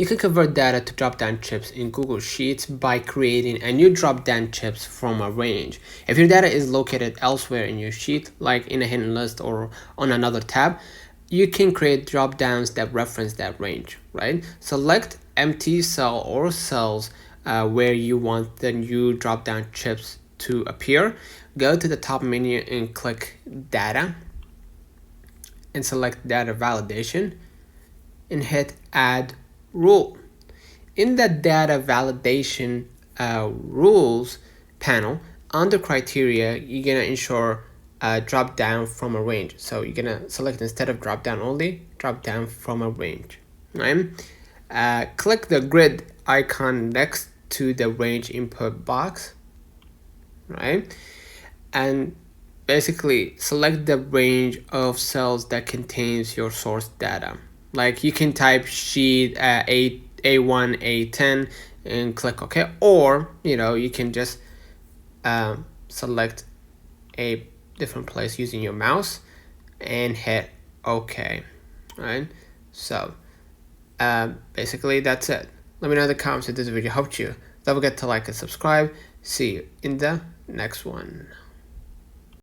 You can convert data to drop-down chips in Google Sheets by creating a new drop-down chips from a range. If your data is located elsewhere in your sheet, like in a hidden list or on another tab, you can create drop-downs that reference that range, right? Select empty cell or cells where you want the new drop-down chips to appear. Go to the top menu and click Data and select Data Validation and hit Add Rule. In the Data Validation Rules panel, under Criteria, you're gonna ensure drop down from a range. So you're gonna select, instead of drop down only, drop down from a range, right? Click the grid icon next to the range input box, right? And basically select the range of cells that contains your source data. Like you can type sheet A1, A10 and click OK, or you can just select a different place using your mouse and hit OK. Right? So basically that's it. Let me know in the comments if this video helped you. Don't forget to like and subscribe. See you in the next one.